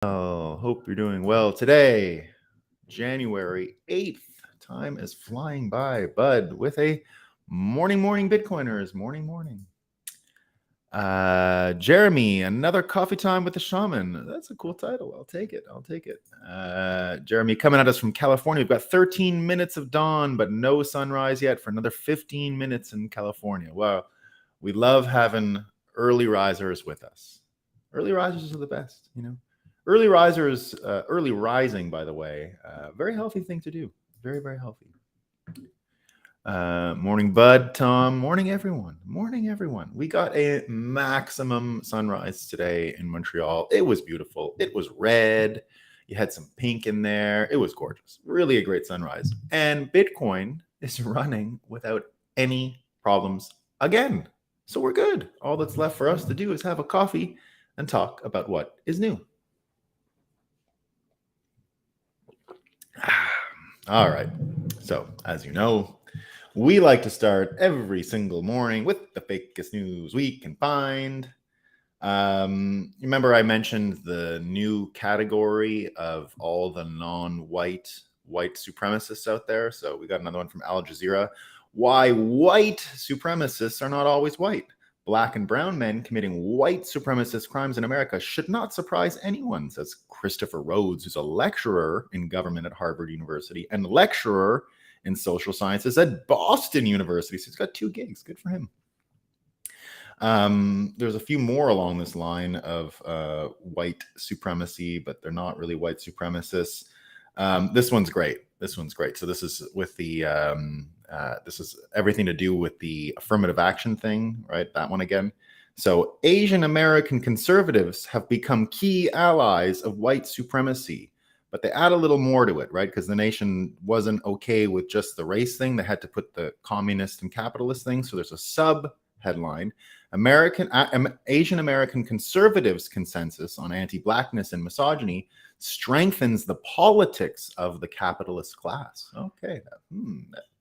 Oh, hope you're doing well today, January 8th. Time is flying by, Bud, with a morning Bitcoiners. Morning. Jeremy, another coffee time with the shaman. That's a cool title. I'll take it. Jeremy coming at us from California. We've got 13 minutes of dawn, but no sunrise yet for another 15 minutes in California. Wow. We love having early risers with us. Early risers are the best, Early rising, by the way, very healthy thing to do. Very healthy. Morning, Bud, Tom. Morning, everyone. We got a maximum sunrise today in Montreal. It was beautiful. It was red. You had some pink in there. It was gorgeous. Really a great sunrise. And Bitcoin is running without any problems again. So we're good. All that's left for us to do is have a coffee and talk about what is new. All right. So, as you know, we like to start every single morning with the fakest news we can find. Remember I mentioned the new category of all the non-white supremacists out there? So we got another one from Al Jazeera. Why white supremacists are not always white. Black and brown men committing white supremacist crimes in America should not surprise anyone, says Christopher Rhodes, who's a lecturer in government at Harvard University and lecturer in social sciences at Boston University. So he's got 2 gigs. Good for him. There's a few more along this line of white supremacy, but they're not really white supremacists. This one's great. So this is with the this is everything to do with the affirmative action thing, right? That one again. So Asian American conservatives have become key allies of white supremacy, but they add a little more to it, right? Because the nation wasn't okay with just the race thing. They had to put the communist and capitalist thing. So there's a sub headline: Asian American conservatives' consensus on anti-blackness and misogyny strengthens the politics of the capitalist class. Okay, that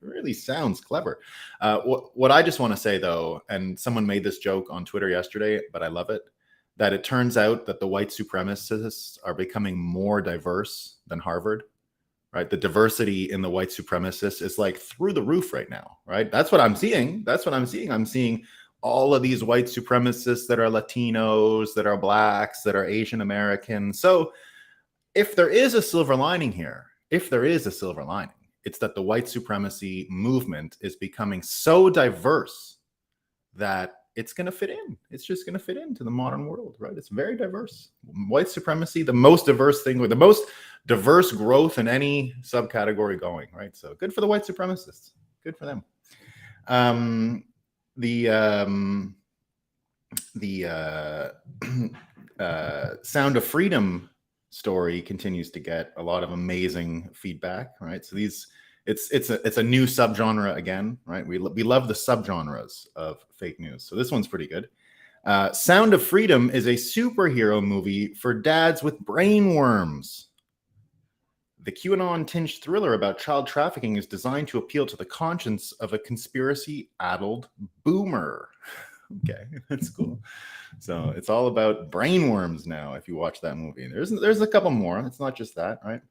really sounds clever. What I just want to say, though, and someone made this joke on Twitter yesterday, but I love it, that it turns out that the white supremacists are becoming more diverse than Harvard, right? The diversity in the white supremacists is like through the roof right now, right? That's what I'm seeing. I'm seeing all of these white supremacists that are Latinos, that are blacks, that are Asian American. So if there is a silver lining here, it's that the white supremacy movement is becoming so diverse that it's going to fit in. It's just going to fit into the modern world, right? It's very diverse. White supremacy, the most diverse thing, with the most diverse growth in any subcategory going, right? So good for the white supremacists. Good for them. Sound of Freedom story continues to get a lot of amazing feedback, right? So it's a new subgenre again, right? We love the subgenres of fake news. So this one's pretty good. Sound of Freedom is a superhero movie for dads with brain worms. The QAnon-tinged thriller about child trafficking is designed to appeal to the conscience of a conspiracy-addled boomer. Okay, that's cool. So it's all about brain worms now. If you watch that movie, there's a couple more. It's not just that, right?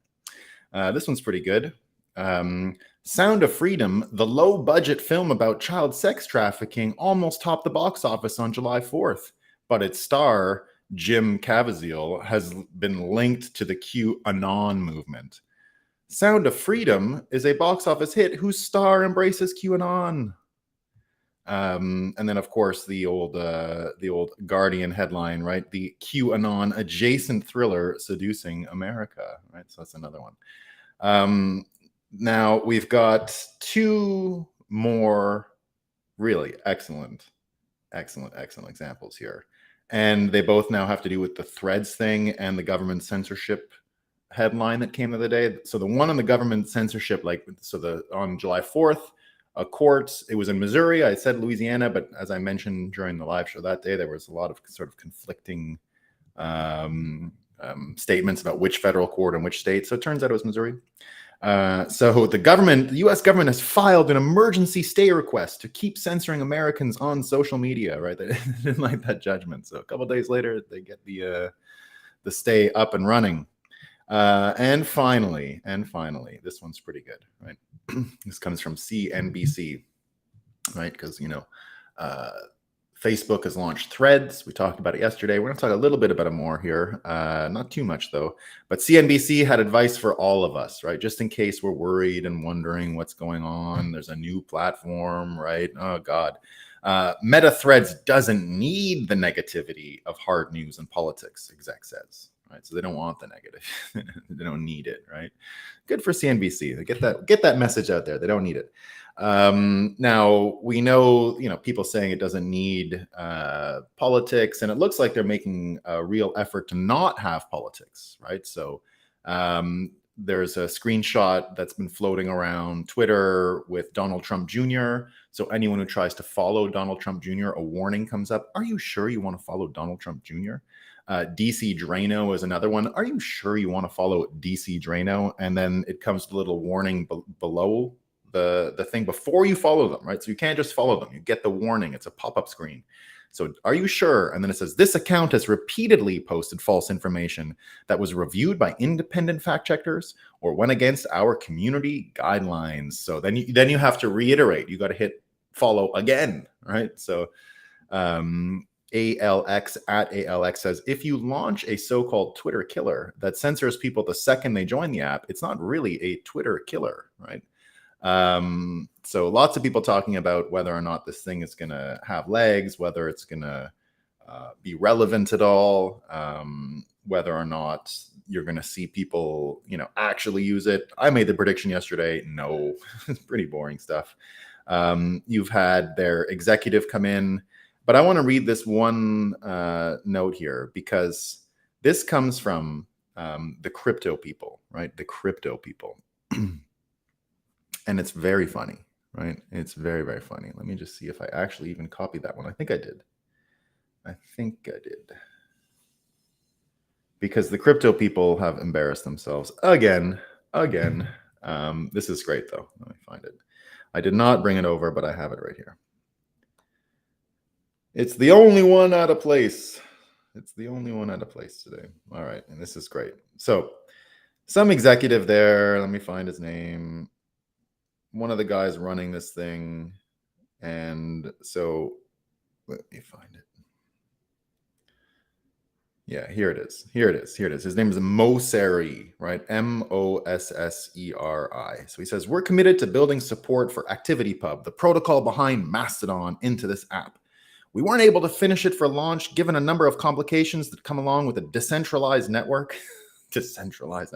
This one's pretty good. Sound of Freedom, the low-budget film about child sex trafficking, almost topped the box office on July 4th, but its star, Jim Caviezel, has been linked to the QAnon movement. Sound of Freedom is a box office hit whose star embraces QAnon. And then, of course, the old Guardian headline, right? The QAnon adjacent thriller seducing America, right? So that's another one. Now we've got 2 more really excellent examples here. And they both now have to do with the Threads thing and the government censorship headline that came the other day. So the one on the government censorship, on July 4th, a court, it was in Missouri. I said Louisiana, but as I mentioned during the live show that day, there was a lot of sort of conflicting statements about which federal court and which state. So it turns out it was Missouri. So the U.S. government has filed an emergency stay request to keep censoring Americans on social media, right? They didn't like that judgment. So a couple of days later, they get the the stay up and running. And finally, this one's pretty good, right? This comes from CNBC, right? Because, Facebook has launched Threads. We talked about it yesterday. We're going to talk a little bit about it more here. Not too much, though. But CNBC had advice for all of us, right? Just in case we're worried and wondering what's going on. There's a new platform, right? Oh, God. Meta Threads doesn't need the negativity of hard news and politics, exec says. Right, so they don't want the negative. They don't need it, right? Good for CNBC. They get that message out there. They don't need it. Now we know, people saying it doesn't need politics, and it looks like they're making a real effort to not have politics, right? So there's a screenshot that's been floating around Twitter with Donald Trump Jr. So anyone who tries to follow Donald Trump Jr., a warning comes up. Are you sure you want to follow Donald Trump Jr.? DC Drano is another one. Are you sure you want to follow DC Drano? And then it comes to a little warning below the thing before you follow them, right? So you can't just follow them. You get the warning. It's a pop-up screen. So are you sure? And then it says, this account has repeatedly posted false information that was reviewed by independent fact checkers or went against our community guidelines. So then you have to reiterate. You got to hit follow again, right? So ALX says, if you launch a so-called Twitter killer that censors people the second they join the app, it's not really a Twitter killer, right? So lots of people talking about whether or not this thing is going to have legs, whether it's going to be relevant at all, whether or not you're going to see people, actually use it. I made the prediction yesterday. No, it's pretty boring stuff. You've had their executive come in. But I want to read this one note here because this comes from the crypto people, right? The crypto people. And it's very funny, right? It's very, very funny. Let me just see if I actually even copied that one. I think I did. Because the crypto people have embarrassed themselves again. This is great, though. Let me find it. I did not bring it over, but I have it right here. It's the only one out of place. Today. All right. And this is great. So some executive there, let me find his name. One of the guys running this thing. And so let me find it. Yeah, here it is. His name is Mosseri, right? Mosseri. So he says, we're committed to building support for ActivityPub, the protocol behind Mastodon, into this app. We weren't able to finish it for launch, given a number of complications that come along with a decentralized network. Decentralized.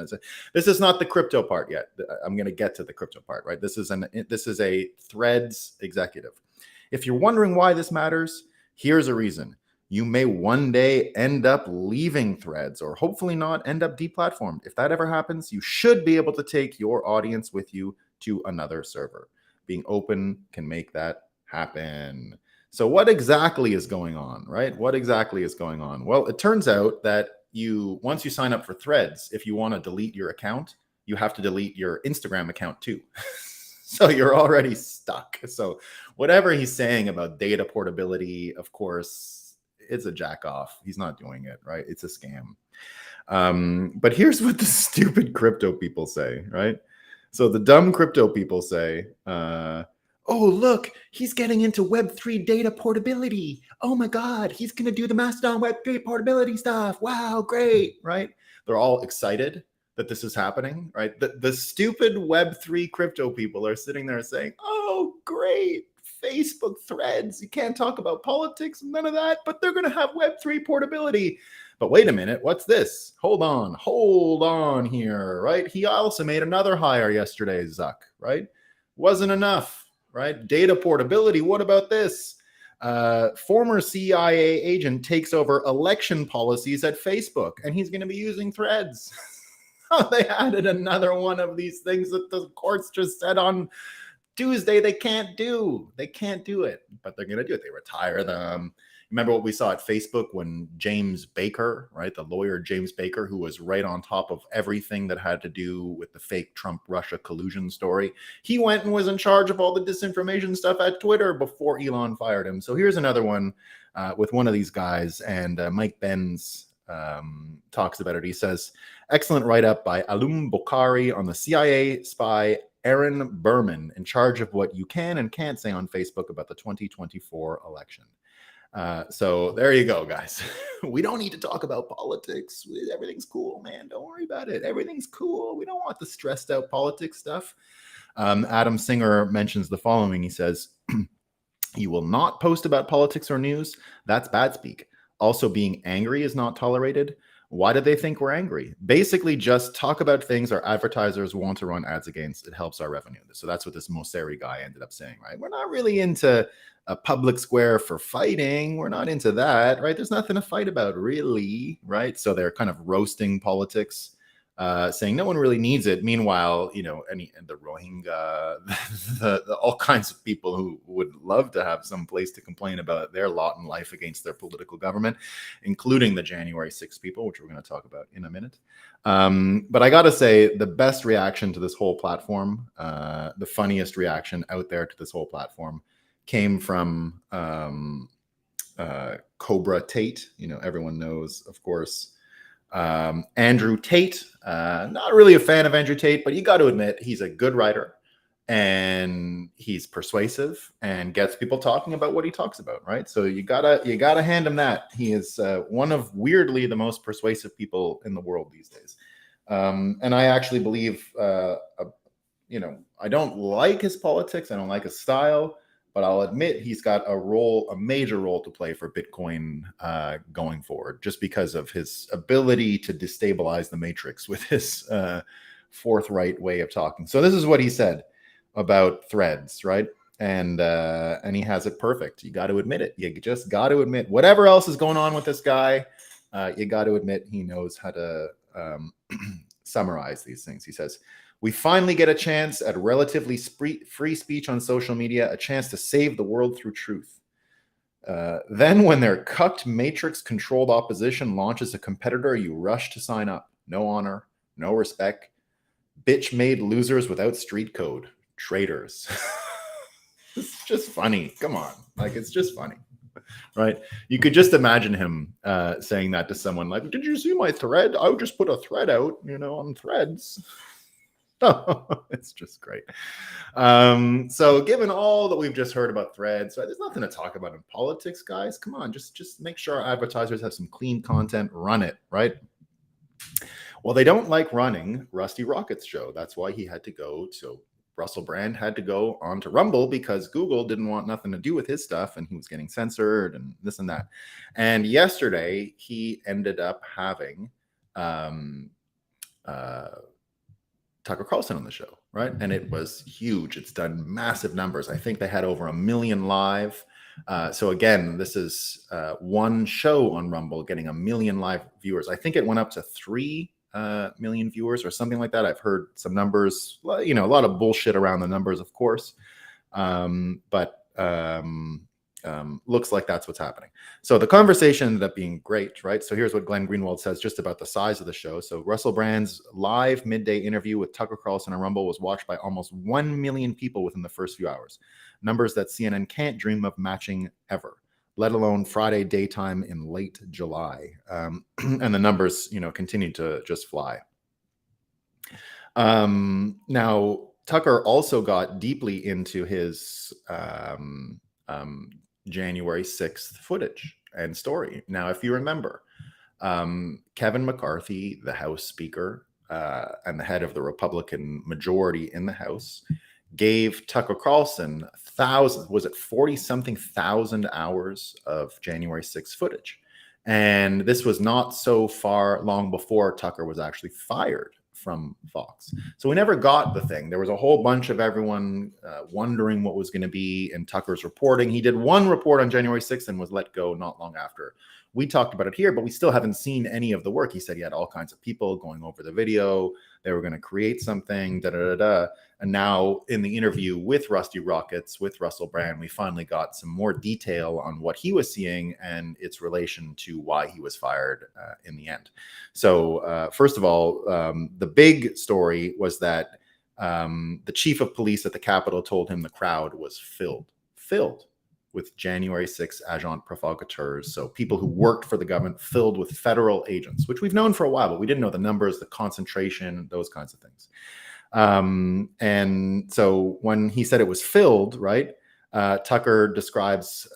This is not the crypto part yet. I'm going to get to the crypto part, right? This is a Threads executive. If you're wondering why this matters, here's a reason. You may one day end up leaving Threads, or hopefully not end up deplatformed. If that ever happens, you should be able to take your audience with you to another server. Being open can make that happen. So what exactly is going on, right? Well, it turns out that once you sign up for Threads, if you want to delete your account, you have to delete your Instagram account too. So you're already stuck. So whatever he's saying about data portability, of course, it's a jack off. He's not doing it, right? It's a scam. But here's what the stupid crypto people say, right? So the dumb crypto people say, oh, look, he's getting into Web3 data portability. Oh my God, he's going to do the Mastodon Web3 portability stuff. Wow, great, right? They're all excited that this is happening, right? The stupid Web3 crypto people are sitting there saying, oh, great, Facebook Threads. You can't talk about politics, none of that, but they're going to have Web3 portability. But wait a minute, what's this? Hold on here, right? He also made another hire yesterday, Zuck, right? Wasn't enough. Right? Data portability. What about this? Former CIA agent takes over election policies at Facebook, and he's going to be using Threads. They added another one of these things that the courts just said on Tuesday they can't do. They can't do it, but they're going to do it. They retire them. Remember what we saw at Facebook when James Baker, right, the lawyer James Baker, who was right on top of everything that had to do with the fake Trump-Russia collusion story, he went and was in charge of all the disinformation stuff at Twitter before Elon fired him. So here's another one with one of these guys, and Mike Benz talks about it. He says, excellent write-up by Alum Bokhari on the CIA spy Aaron Berman in charge of what you can and can't say on Facebook about the 2024 election. So there you go, guys. We don't need to talk about politics. Everything's cool, man. Don't worry about it. Everything's cool. We don't want the stressed out politics stuff. Adam Singer mentions the following. He says, you will not post about politics or news. That's bad speak. Also, being angry is not tolerated. Why do they think we're angry? Basically, just talk about things our advertisers want to run ads against. It helps our revenue. So that's what this Mosseri guy ended up saying, right? We're not really into a public square for fighting. We're not into that, right? There's nothing to fight about, really, right? So they're kind of roasting politics, saying no one really needs it. Meanwhile, you know, the Rohingya, all kinds of people who would love to have some place to complain about their lot in life against their political government, including the January 6 people, which we're going to talk about in a minute. But I got to say, the best reaction to this whole platform, the funniest reaction out there to this whole platform, came from Cobra Tate. You know, everyone knows, of course, Andrew Tate. Not really a fan of Andrew Tate, but you got to admit he's a good writer and he's persuasive and gets people talking about what he talks about, right? So you gotta hand him that. He is one of, weirdly, the most persuasive people in the world these days. And I actually believe, you know, I don't like his politics. I don't like his style. But I'll admit he's got a major role to play for Bitcoin going forward, just because of his ability to destabilize the matrix with his forthright way of talking. So this is what he said about threads, right? And he has it perfect. You got to admit it. You just got to admit whatever else is going on with this guy. You got to admit he knows how to summarize these things. He says, we finally get a chance at relatively free speech on social media, a chance to save the world through truth. Then when their cucked matrix-controlled opposition launches a competitor, you rush to sign up. No honor, no respect. Bitch-made losers without street code. Traitors. It's just funny. Come on. Like, it's just funny. Right? You could just imagine him saying that to someone like, did you see my thread? I would just put a thread out, you know, on Threads. It's just great. So given all that we've just heard about threads, right, there's nothing to talk about in politics, guys. Come on, just make sure our advertisers have some clean content. Run it, right? Well, they don't like running Rusty Rocket's show. That's why he had to go. So Russell Brand had to go on to Rumble because Google didn't want nothing to do with his stuff, and he was getting censored and this and that. And yesterday he ended up having Tucker Carlson on the show, right? And it was huge. It's done massive numbers. I think they had over 1 million live. So again, this is one show on Rumble getting 1 million live viewers. I think it went up to 3 million viewers or something like that. I've heard some numbers, you know, a lot of bullshit around the numbers, of course. But looks like that's what's happening. So the conversation ended up being great, right? So here's what Glenn Greenwald says just about the size of the show. So Russell Brand's live midday interview with Tucker Carlson on Rumble was watched by almost 1 million people within the first few hours. Numbers that CNN can't dream of matching ever, let alone Friday daytime in late July. And the numbers, you know, continue to just fly. Now, Tucker also got deeply into his January 6th footage and story. Now, if you remember, Kevin McCarthy, the House Speaker and the head of the Republican majority in the House, gave Tucker Carlson 40-something thousand hours of January 6th footage. And this was not so long before Tucker was actually fired from Fox. So we never got the thing. There was a whole bunch of everyone wondering what was going to be in Tucker's reporting. He did one report on January 6th and was let go not long after. We talked about it here, but we still haven't seen any of the work. He said he had all kinds of people going over the video. They were going to create something, And now in the interview with Rusty Rockets, with Russell Brand, we finally got some more detail on what he was seeing and its relation to why he was fired in the end. So first of all, the big story was that the chief of police at the Capitol told him the crowd was filled. with January 6 agent provocateurs, so people who worked for the government, filled with federal agents, which we've known for a while, but we didn't know the numbers, the concentration, those kinds of things. And so when he said it was filled, right, Tucker describes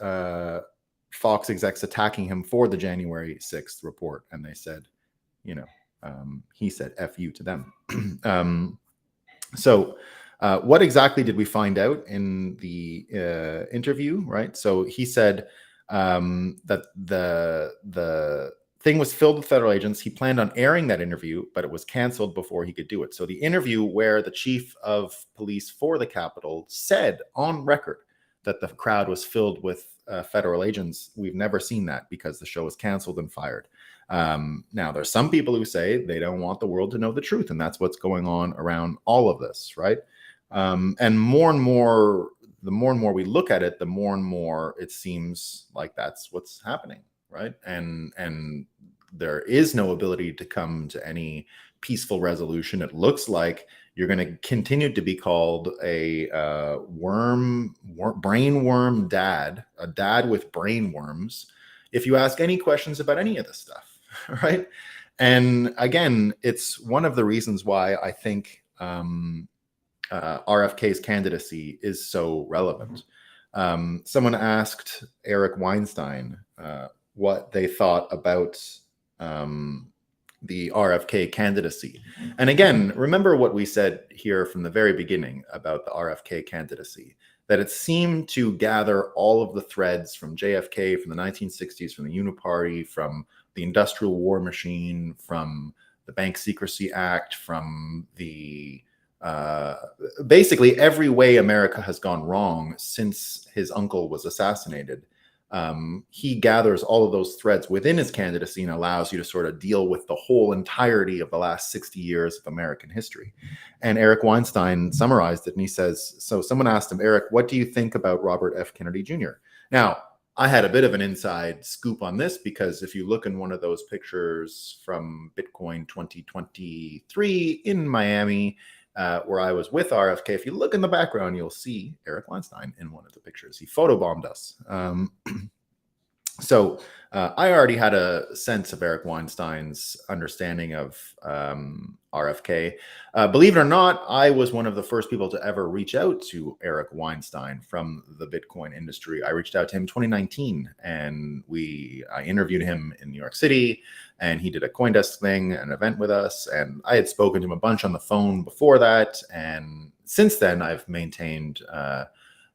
Fox execs attacking him for the January 6th report, and they said, he said F you to them. So what exactly did we find out in the interview, right? So he said that the thing was filled with federal agents. He planned on airing that interview, but it was canceled before he could do it. So the interview where the chief of police for the Capitol said on record that the crowd was filled with federal agents, we've never seen that because the show was canceled and fired. Now, there's some people who say they don't want the world to know the truth, and that's what's going on around all of this, right? And more, the more and more we look at it, the more and more it seems like that's what's happening, right? And there is no ability to come to any peaceful resolution. It looks like you're going to continue to be called a brainworm dad, a dad with brainworms, if you ask any questions about any of this stuff, right? And again, it's one of the reasons why I think RFK's candidacy is so relevant. Someone asked Eric Weinstein what they thought about the RFK candidacy. And again, remember what we said here from the very beginning about the RFK candidacy, that it seemed to gather all of the threads from JFK, from the 1960s, from the Uniparty, from the Industrial War Machine, from the Bank Secrecy Act, from the basically every way America has gone wrong since his uncle was assassinated. He gathers all of those threads within his candidacy and allows you to sort of deal with the whole entirety of the last 60 years of American history. And Eric Weinstein summarized it, and he says, so someone asked him, Eric, what do you think about Robert F. Kennedy Jr.? Now, I had a bit of an inside scoop on this, because if you look in one of those pictures from Bitcoin 2023 in Miami, where I was with RFK, if you look in the background, you'll see Eric Weinstein in one of the pictures. He photobombed us. So I already had a sense of Eric Weinstein's understanding of RFK. Believe it or not, I was one of the first people to ever reach out to Eric Weinstein from the Bitcoin industry. I reached out to him in 2019, and I interviewed him in New York City, and he did a CoinDesk thing, an event with us, and I had spoken to him a bunch on the phone before that, and since then I've maintained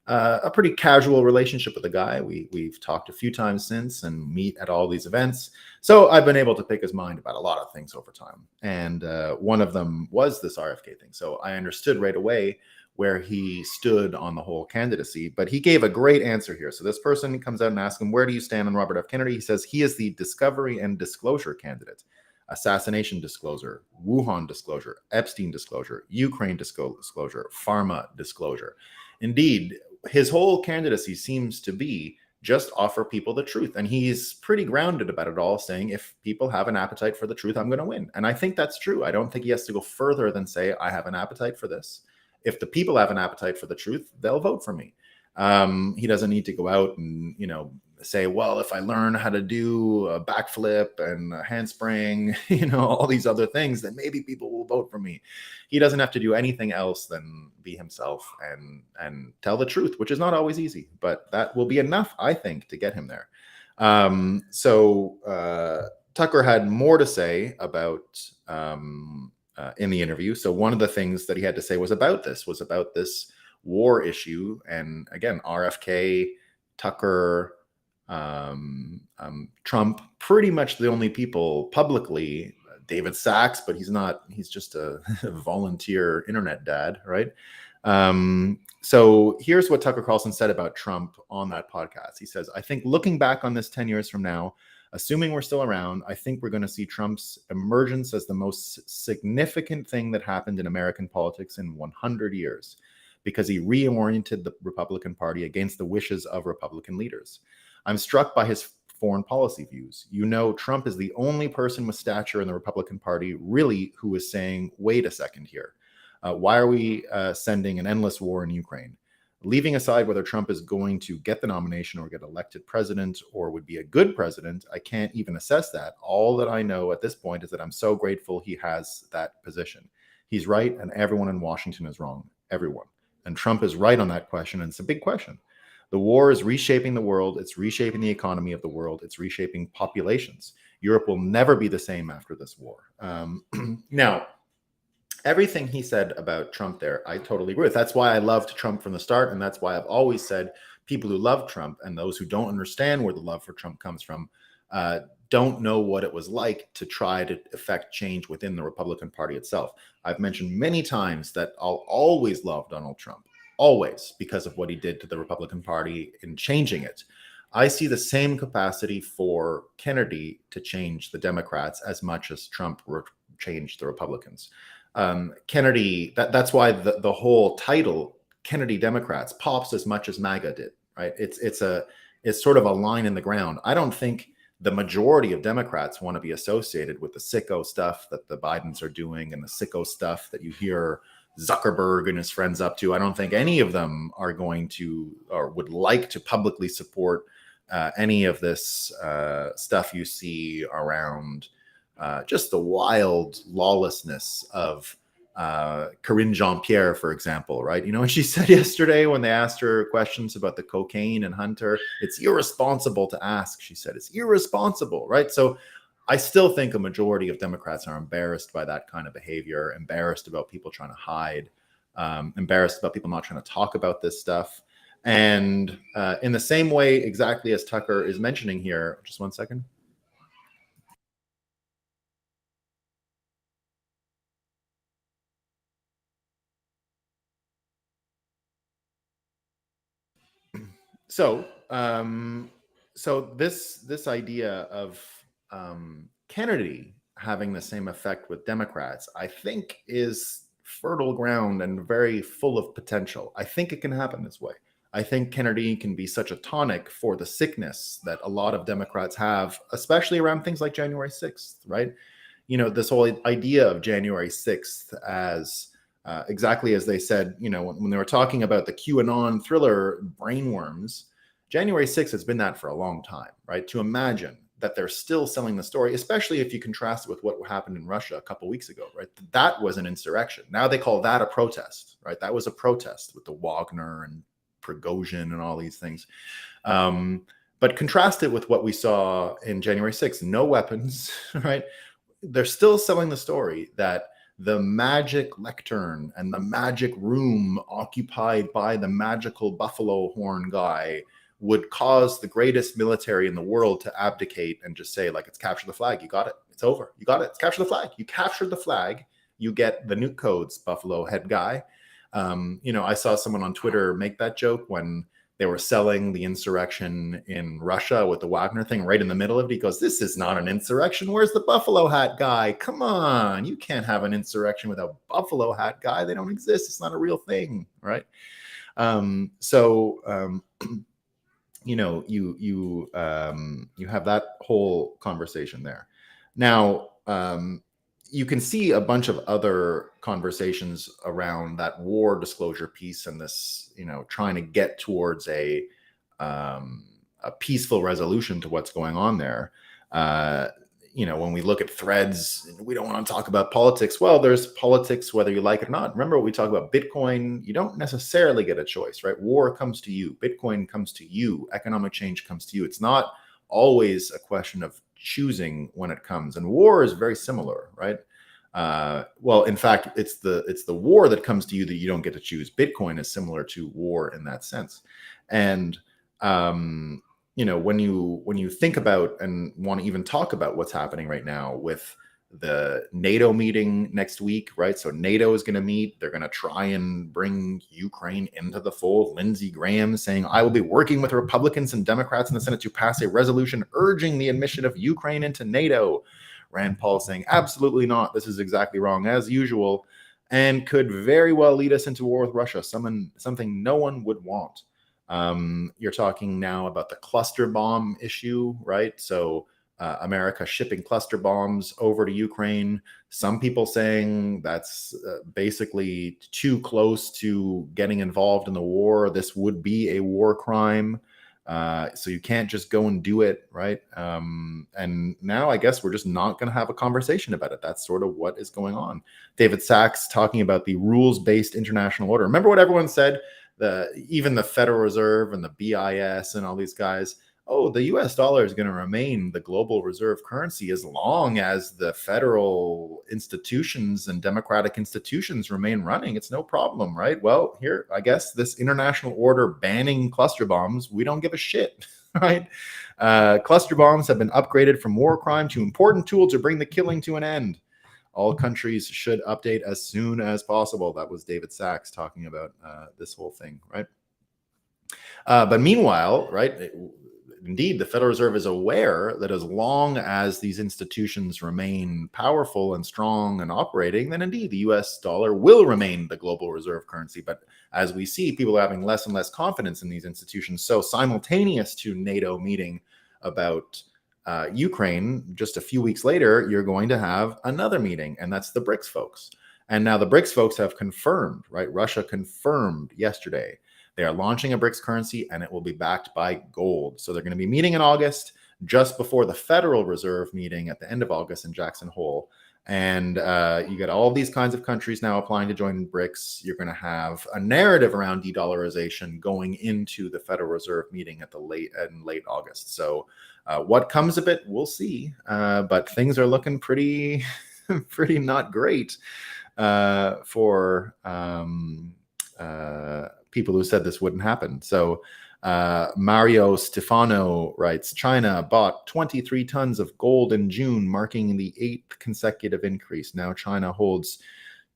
a pretty casual relationship with the guy. We've talked a few times since and meet at all these events. So I've been able to pick his mind about a lot of things over time. And one of them was this RFK thing. So I understood right away where he stood on the whole candidacy, but he gave a great answer here. So this person comes out and asks him, where do you stand on Robert F. Kennedy? He says he is the discovery and disclosure candidate. Assassination disclosure, Wuhan disclosure, Epstein disclosure, Ukraine disclosure, pharma disclosure. Indeed, his whole candidacy seems to be just offer people the truth. And he's pretty grounded about it all, saying, if people have an appetite for the truth, I'm going to win. And I think that's true. I don't think he has to go further than say, I have an appetite for this. If the people have an appetite for the truth, they'll vote for me. He doesn't need to go out and, say, well, if I learn how to do a backflip and a handspring, all these other things, then maybe people will vote for me. He doesn't have to do anything else than be himself and tell the truth, which is not always easy, but that will be enough, I think, to get him there. So Tucker had more to say about in the interview. So one of the things that he had to say was about this war issue. And again, RFK, Tucker, Trump, pretty much the only people publicly, David Sachs, but he's just a volunteer internet dad, right? So here's what Tucker Carlson said about Trump on that podcast. He says, I think looking back on this 10 years from now, assuming we're still around, I think we're going to see Trump's emergence as the most significant thing that happened in American politics in 100 years, because he reoriented the Republican Party against the wishes of Republican leaders. I'm struck by his foreign policy views. Trump is the only person with stature in the Republican Party really who is saying, wait a second here. Why are we sending an endless war in Ukraine? leaving aside whether Trump is going to get the nomination or get elected president or would be a good president, I can't even assess that. All that I know at this point is that I'm so grateful he has that position. He's right, and everyone in Washington is wrong. Everyone. And Trump is right on that question, and it's a big question. The war is reshaping the world. It's reshaping the economy of the world. It's reshaping populations. Europe will never be the same after this war. Now, everything he said about Trump there, I totally agree with. That's why I loved Trump from the start. And that's why I've always said people who love Trump and those who don't understand where the love for Trump comes from don't know what it was like to try to effect change within the Republican Party itself. I've mentioned many times that I'll always love Donald Trump, always, because of what he did to the Republican Party in changing it. I see the same capacity for Kennedy to change the Democrats as much as Trump changed the Republicans. Kennedy, that's why the whole title, Kennedy Democrats, pops as much as MAGA did, right? It's sort of a line in the ground. I don't think the majority of Democrats want to be associated with the sicko stuff that the Bidens are doing and the sicko stuff that you hear Zuckerberg and his friends up to. I don't think any of them are going to or would like to publicly support any of this stuff you see around just the wild lawlessness of Karine Jean-Pierre, for example, right? You know what she said yesterday when they asked her questions about the cocaine and Hunter? It's irresponsible to ask, she said. It's irresponsible, right? So I still think a majority of Democrats are embarrassed by that kind of behavior, embarrassed about people trying to hide, embarrassed about people not trying to talk about this stuff. And in the same way, exactly as Tucker is mentioning here, just one second. So, this idea of Kennedy having the same effect with Democrats, I think, is fertile ground and very full of potential. I think it can happen this way. I think Kennedy can be such a tonic for the sickness that a lot of Democrats have, especially around things like January 6th, right? You know, this whole idea of January 6th as exactly as they said, you know, when they were talking about the QAnon thriller brainworms, January 6th has been that for a long time, right? To imagine that they're still selling the story, especially if you contrast it with what happened in Russia a couple of weeks ago, right? That was an insurrection. Now they call that a protest, right? That was a protest with the Wagner and Prigozhin and all these things. But contrast it with what we saw in January 6th, no weapons, right? They're still selling the story that the magic lectern and the magic room occupied by the magical buffalo horn guy would cause the greatest military in the world to abdicate and just say, like, it's capture the flag. You got it. It's over. You got it. It's capture the flag. You captured the flag. You get the nuke codes, buffalo head guy. You know, I saw someone on Twitter make that joke when they were selling the insurrection in Russia with the Wagner thing right in the middle of it. He goes, this is not an insurrection. Where's the buffalo hat guy? Come on. You can't have an insurrection without buffalo hat guy. They don't exist. It's not a real thing, right? You know, you have that whole conversation there. Now, you can see a bunch of other conversations around that war disclosure piece and this, you know, trying to get towards a peaceful resolution to what's going on there. You know, when we look at threads, we don't want to talk about politics. Well, there's politics whether you like it or not. Remember what we talk about Bitcoin, you don't necessarily get a choice, right? War comes to you. Bitcoin comes to you. Economic change comes to you. It's not always a question of choosing when it comes. And war is very similar, right? Well, in fact, it's the war that comes to you that you don't get to choose. Bitcoin is similar to war in that sense. And you know, when you think about and want to even talk about what's happening right now with the NATO meeting next week, right? So NATO is going to meet. They're going to try and bring Ukraine into the fold. Lindsey Graham saying, I will be working with Republicans and Democrats in the Senate to pass a resolution urging the admission of Ukraine into NATO. Rand Paul saying, absolutely not. This is exactly wrong as usual and could very well lead us into war with Russia, something no one would want. You're talking now about the cluster bomb issue, right? So America shipping cluster bombs over to Ukraine. Some people saying that's basically too close to getting involved in the war. This would be a war crime. So you can't just go and do it, right? And now I guess we're just not going to have a conversation about it. That's sort of what is going on. David Sachs talking about the rules-based international order. Remember what everyone said? Even the Federal Reserve and the BIS and all these guys, oh, the US dollar is going to remain the global reserve currency as long as the federal institutions and democratic institutions remain running. It's no problem, right? Well, here, I guess this international order banning cluster bombs, we don't give a shit, right? Cluster bombs have been upgraded from war crime to important tool to bring the killing to an end. All countries should update as soon as possible. That was David Sachs talking about this whole thing, right? But meanwhile, right, indeed, the Federal Reserve is aware that as long as these institutions remain powerful and strong and operating, then indeed the US dollar will remain the global reserve currency. But as we see, people are having less and less confidence in these institutions. So simultaneous to NATO meeting about Ukraine, just a few weeks later, you're going to have another meeting, and that's the BRICS folks. And now the BRICS folks have confirmed, right? Russia confirmed yesterday they are launching a BRICS currency, and it will be backed by gold. So they're going to be meeting in August, just before the Federal Reserve meeting at the end of August in Jackson Hole. And you get all these kinds of countries now applying to join BRICS. You're going to have a narrative around de-dollarization going into the Federal Reserve meeting at late August. So what comes of it, we'll see. But things are looking pretty, pretty not great for people who said this wouldn't happen. So Mario Stefano writes, China bought 23 tons of gold in June, marking the 8th consecutive increase. Now China holds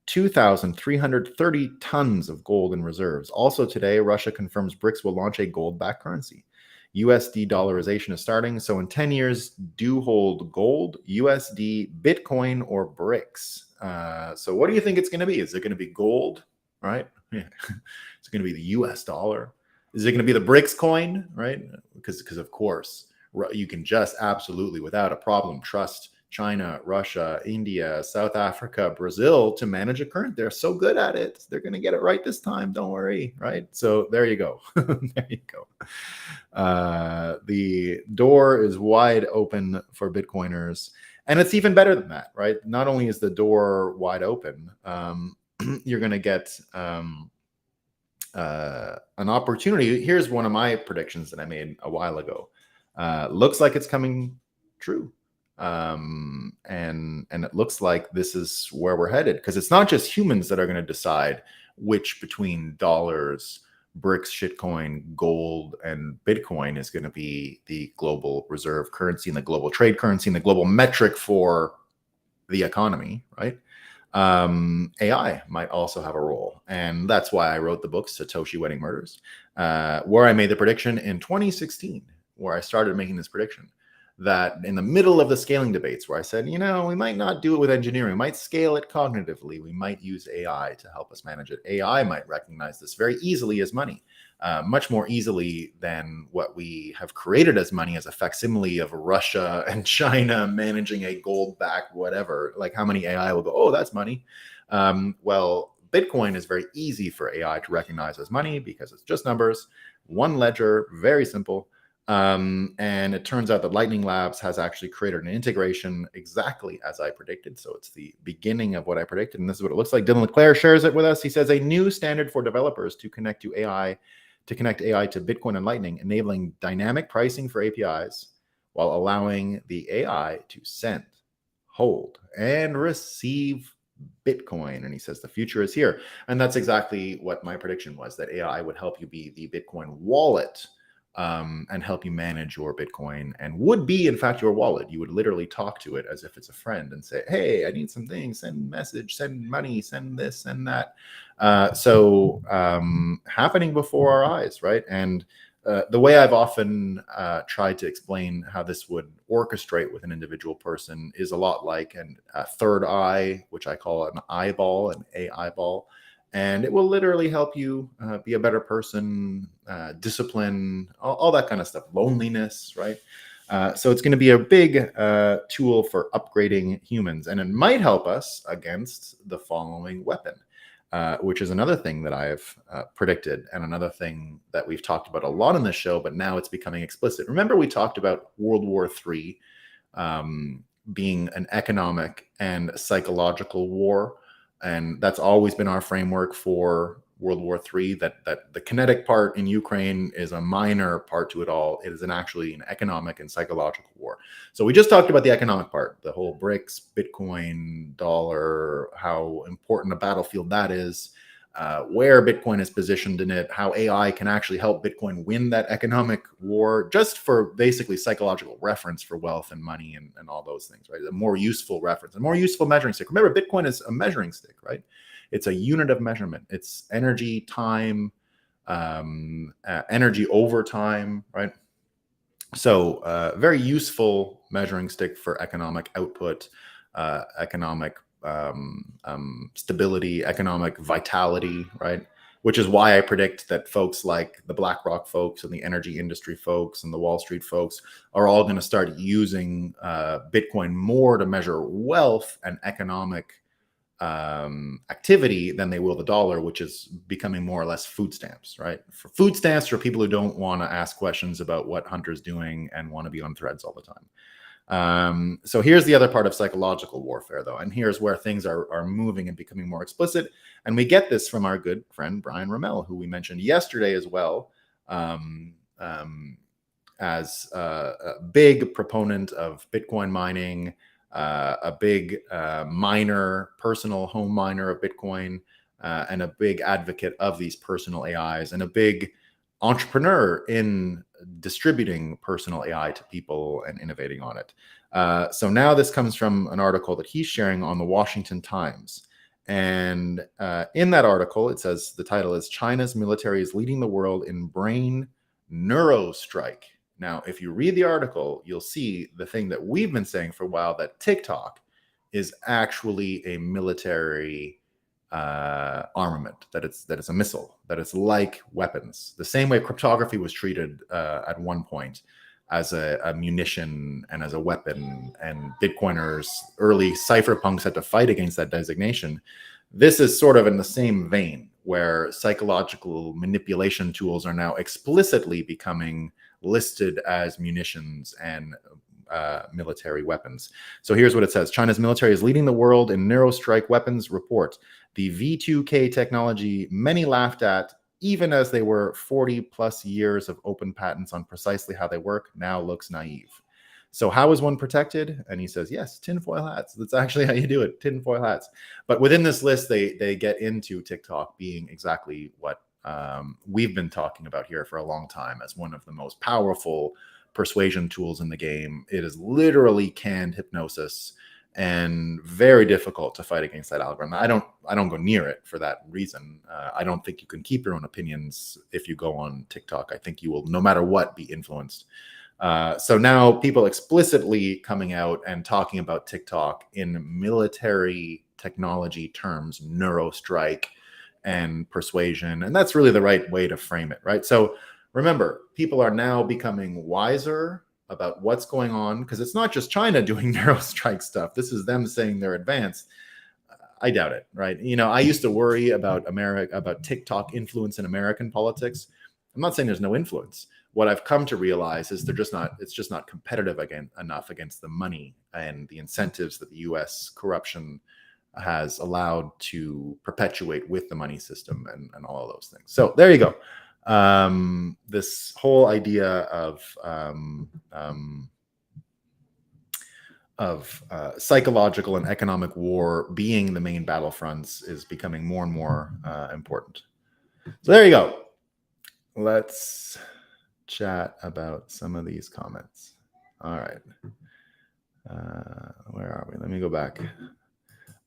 2,330 tons of gold in reserves. Also today, Russia confirms BRICS will launch a gold-backed currency. USD dollarization is starting. So in 10 years, do hold gold, USD, Bitcoin, or BRICS. So what do you think it's going to be? Is it going to be gold, right? Yeah. It's going to be the US dollar. Is it going to be the BRICS coin, right? Because of course, you can just absolutely, without a problem, trust China, Russia, India, South Africa, Brazil to manage a currency. They're so good at it. They're going to get it right this time. Don't worry, right? So there you go. There you go. The door is wide open for Bitcoiners. And it's even better than that, right? Not only is the door wide open, you're going to get an opportunity. Here's one of my predictions that I made a while ago. Looks like it's coming true. And it looks like this is where we're headed, because it's not just humans that are going to decide which between dollars, BRICS, shitcoin, gold, and Bitcoin is going to be the global reserve currency and the global trade currency and the global metric for the economy, right? AI might also have a role. And that's why I wrote the book, Satoshi Wedding Murders, where I made the prediction in 2016, where I started making this prediction that in the middle of the scaling debates, where I said, you know, we might not do it with engineering, we might scale it cognitively, we might use AI to help us manage it. AI might recognize this very easily as money, much more easily than what we have created as money, as a facsimile of Russia and China managing a gold-backed whatever. Like, how many AI will go, oh, that's money? Well, Bitcoin is very easy for AI to recognize as money because it's just numbers, one ledger, very simple. And it turns out that Lightning Labs has actually created an integration exactly as I predicted. So it's the beginning of what I predicted. And this is what it looks like. Dylan LeClaire shares it with us. He says a new standard for developers to connect AI to Bitcoin and Lightning, enabling dynamic pricing for APIs while allowing the AI to send, hold, and receive Bitcoin. And he says the future is here. And that's exactly what my prediction was, that AI would help you be the Bitcoin wallet, and help you manage your Bitcoin, and would be, in fact, your wallet. You would literally talk to it as if it's a friend and say, hey, I need some things, send message, send money, send this, send that. So happening before our eyes, right? And the way I've often tried to explain how this would orchestrate with an individual person is a lot like a third eye, which I call an eyeball, an eyeball. And it will literally help you be a better person, discipline, all that kind of stuff, loneliness, right? So it's going to be a big tool for upgrading humans, and it might help us against the following weapon, which is another thing that I have predicted, and another thing that we've talked about a lot on this show, but now it's becoming explicit. Remember, we talked about World War III being an economic and psychological war, and that's always been our framework for World War III, that the kinetic part in Ukraine is a minor part to it all. It is actually an economic and psychological war. So we just talked about the economic part, the whole BRICS, Bitcoin, dollar, how important a battlefield that is, where Bitcoin is positioned in it, how AI can actually help Bitcoin win that economic war, just for basically psychological reference for wealth and money and all those things, right? A more useful reference, a more useful measuring stick. Remember, Bitcoin is a measuring stick, right? It's a unit of measurement. It's energy, time, energy over time, right? So very useful measuring stick for economic output, economic stability, economic vitality, right? Which is why I predict that folks like the BlackRock folks and the energy industry folks and the Wall Street folks are all going to start using Bitcoin more to measure wealth and economic activity than they will the dollar, which is becoming more or less food stamps, right? For food stamps for people who don't want to ask questions about what Hunter's doing and want to be on threads all the time. So here's the other part of psychological warfare, though, and here's where things are moving and becoming more explicit. And we get this from our good friend Brian Rommel, who we mentioned yesterday as well, as a big proponent of Bitcoin mining, a big miner, personal home miner of Bitcoin, and a big advocate of these personal AIs, and a big entrepreneur in distributing personal AI to people and innovating on it. So now this comes from an article that he's sharing on the Washington Times. And in that article, it says, the title is China's Military is Leading the World in Brain Neurostrike. Now, if you read the article, you'll see the thing that we've been saying for a while, that TikTok is actually a military armament, that it's a missile, that it's like weapons. The same way cryptography was treated at one point as a munition and as a weapon, and Bitcoiners, early cypherpunks, had to fight against that designation. This is sort of in the same vein, where psychological manipulation tools are now explicitly becoming listed as munitions and military weapons. So here's what it says. China's military is leading the world in Neurostrike weapons report. The V2K technology many laughed at, even as they were 40 plus years of open patents on precisely how they work, now looks naive. So how is one protected? And he says, yes, tinfoil hats. That's actually how you do it, tinfoil hats. But within this list, they get into TikTok being exactly what we've been talking about here for a long time as one of the most powerful persuasion tools in the game. It is literally canned hypnosis and very difficult to fight against that algorithm. I don't go near it for that reason. I don't think you can keep your own opinions if you go on TikTok. I think you will, no matter what, be influenced. So now people explicitly coming out and talking about TikTok in military technology terms, Neurostrike and persuasion. And that's really the right way to frame it, right? So remember, people are now becoming wiser about what's going on, because it's not just China doing Neurostrike stuff. This is them saying they're advanced. I doubt it, right? You know, I used to worry about TikTok influence in American politics. I'm not saying there's no influence. What I've come to realize is it's just not competitive enough against the money and the incentives that the US corruption has allowed to perpetuate with the money system and all of those things. So there you go. This whole idea of psychological and economic war being the main battlefronts is becoming more and more important. So there you go. Let's chat about some of these comments. All right. Where are we? Let me go back.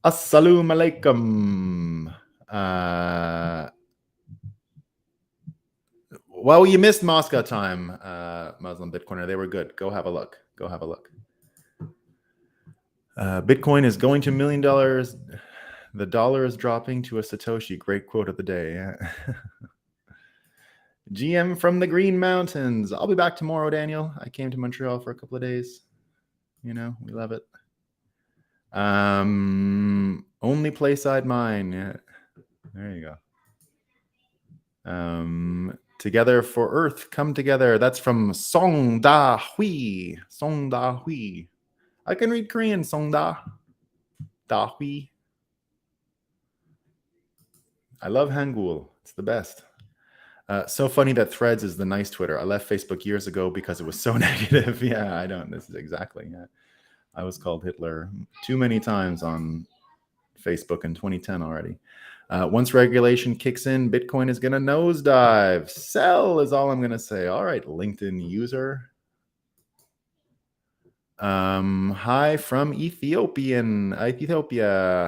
Assalamu alaikum. Well, you missed Moscow time, Muslim Bitcoiner. They were good. Go have a look. Bitcoin is going to $1 million. The dollar is dropping to a Satoshi. Great quote of the day. GM from the Green Mountains. I'll be back tomorrow, Daniel. I came to Montreal for a couple of days. You know, we love it. Only place I'd mine. Yeah. There you go. Together for Earth, come together. That's from Song Da Hui. Song Da Hui. I can read Korean. Song Da Hui. I love Hangul. It's the best. So funny that Threads is the nice Twitter. I left Facebook years ago because it was so negative. Yeah, I don't. This is exactly. Yeah, I was called Hitler too many times on Facebook in 2010 already. Once regulation kicks in, Bitcoin is going to nosedive. Sell is all I'm going to say. All right, LinkedIn user. Hi from Ethiopia.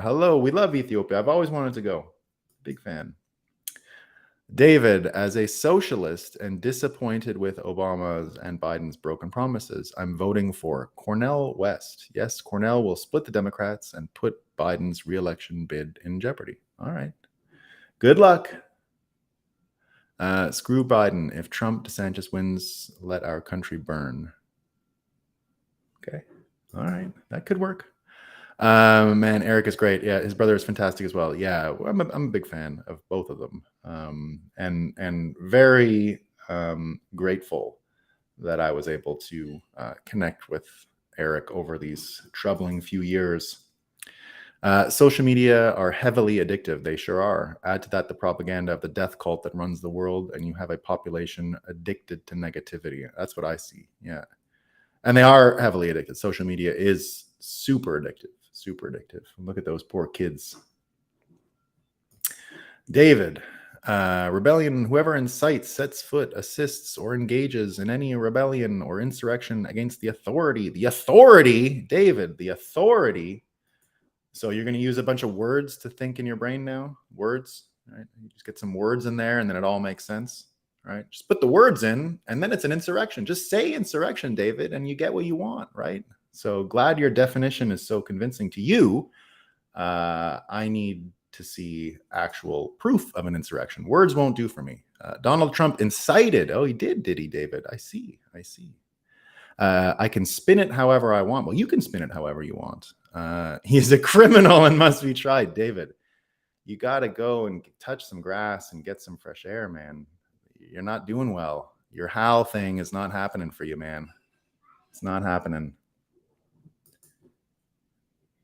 Hello, we love Ethiopia. I've always wanted to go. Big fan. David, as a socialist and disappointed with Obama's and Biden's broken promises, I'm voting for Cornel West. Yes, Cornel will split the Democrats and put Biden's re-election bid in jeopardy. All right. Good luck. Screw Biden. If Trump DeSantis wins, let our country burn. Okay. All right. That could work. Man, Eric is great. Yeah, his brother is fantastic as well. Yeah, I'm a big fan of both of them, and very grateful that I was able to connect with Eric over these troubling few years. Social media are heavily addictive. They sure are. Add to that the propaganda of the death cult that runs the world, and you have a population addicted to negativity. That's what I see. Yeah, and they are heavily addicted. Social media is super addictive. Super addictive. Look at those poor kids. David, rebellion, whoever incites, sets foot, assists, or engages in any rebellion or insurrection against the authority. The authority, David, the authority. So you're going to use a bunch of words to think in your brain now? Words, right? You just get some words in there and then it all makes sense, right? Just put the words in and then it's an insurrection. Just say insurrection, David, and you get what you want, right? So glad your definition is so convincing to you. I need to see actual proof of an insurrection. Words won't do for me. Donald Trump incited. Oh, he did he, David? I see. I can spin it however I want. Well, you can spin it however you want. He's a criminal and must be tried. David, you got to go and touch some grass and get some fresh air, man. You're not doing well. Your Hal thing is not happening for you, man. It's not happening.